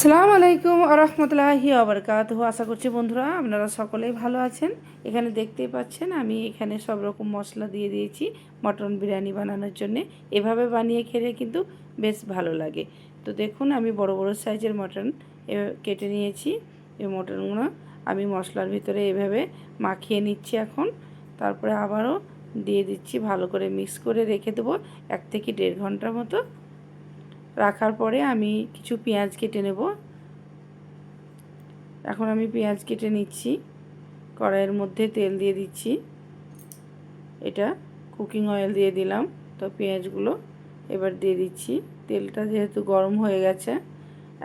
আসসালামু আলাইকুম আরহামতুল্লাহি আবরকাতুহু। আশা করছি বন্ধুরা আপনারা সকলেই ভালো আছেন। এখানে দেখতেই পাচ্ছেন আমি এখানে সব রকম মশলা দিয়ে দিয়েছি মটন বিরিয়ানি বানানোর জন্যে। এভাবে বানিয়ে খেলে কিন্তু বেশ ভালো লাগে। তো দেখুন আমি বড় বড় সাইজের মটন কেটে নিয়েছি। এই মটনগুলো আমি মশলার ভিতরে এভাবে মাখিয়ে নিচ্ছি এখন। তারপরে আবারও দিয়ে দিচ্ছি, ভালো করে মিক্স করে রেখে দেবো 1 থেকে 1.5 ঘন্টার মতো। রাখার পরে আমি কিছু পেঁয়াজ কেটে নেব। এখন আমি পেঁয়াজ কেটে নিচ্ছি। কড়াইয়ের মধ্যে তেল দিয়ে দিচ্ছি, এটা কুকিং অয়েল দিয়ে দিলাম। তো পেঁয়াজগুলো এবার দিয়ে দিচ্ছি। তেলটা যেহেতু গরম হয়ে গেছে,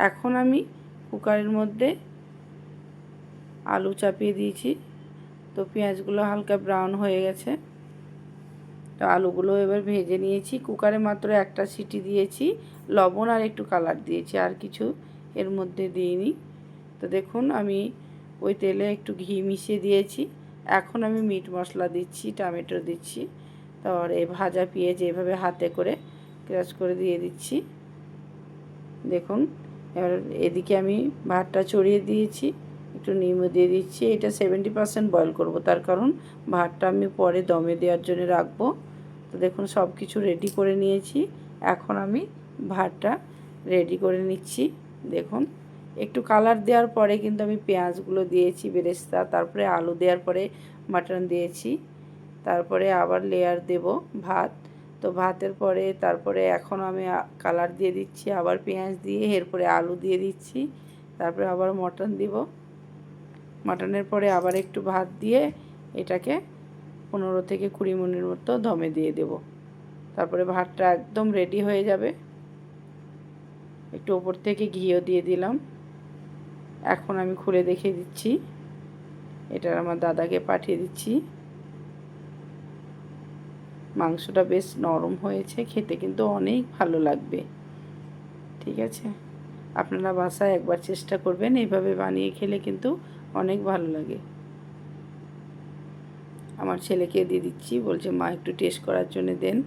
এখন আমি কুকারের মধ্যে আলু চাপিয়ে দিয়েছি। তো পেঁয়াজগুলো হালকা ব্রাউন হয়ে গেছে, তো আলুগুলো এবার ভেজে নিয়েছি। কুকারে মাত্র একটা সিটি দিয়েছি, লবণ আর একটু কালার দিয়েছি, আর কিছু এর মধ্যে দিইনি। তো দেখুন আমি ওই তেলে একটু ঘি মিশিয়ে দিয়েছি। এখন আমি মিট মশলা দিচ্ছি, টমেটো দিচ্ছি, তারপর এই ভাজা পেঁয়াজ এভাবে হাতে করে ক্রাশ করে দিয়ে দিচ্ছি। দেখুন এবার এদিকে আমি ভাতটা চড়িয়ে দিয়েছি, একটু নিমও দিয়ে দিচ্ছি। এটা 70% বয়েল করব, তার কারণ ভাতটা আমি পরে দমে দেওয়ার জন্য রাখবো। তো দেখুন সব কিছু রেডি করে নিয়েছি। এখন আমি ভাতটা রেডি করে নিচ্ছি। দেখুন একটু কালার দেওয়ার পরে কিন্তু আমি পেঁয়াজগুলো দিয়েছি বেরেস্তা, তারপরে আলু দেওয়ার পরে মাটন দিয়েছি, তারপরে আবার লেয়ার দেব ভাত। তো ভাতের পরে তারপরে এখন আমি কালার দিয়ে দিচ্ছি, আবার পেঁয়াজ দিয়ে এরপরে আলু দিয়ে দিচ্ছি, তারপরে আবার মটন দিব। মটনের পরে আবার একটু ভাত দিয়ে এটাকে 15 থেকে 20 মিনিটের মতো দমে দিয়ে দেব। তারপরে ভাতটা একদম রেডি হয়ে যাবে। একটু ওপর থেকে ঘিও দিয়ে দিলাম। এখন আমি খুলে দেখিয়ে দিচ্ছি, এটা আমার দাদাকে পাঠিয়ে দিচ্ছি। মাংসটা বেশ নরম হয়েছে, খেতে কিন্তু অনেক ভালো লাগবে। ঠিক আছে, আপনারা বাসায় একবার চেষ্টা করবেন, এইভাবে বানিয়ে খেলে কিন্তু অনেক ভালো লাগে। আমার ছেলেকে দিয়ে দিচ্ছি, বলছে মা একটু টেস্ট করার জন্য দেন।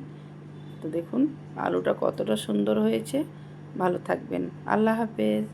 তো দেখুন আলুটা কতটা সুন্দর হয়েছে। ভালো থাকবেন, আল্লাহ হাফেজ।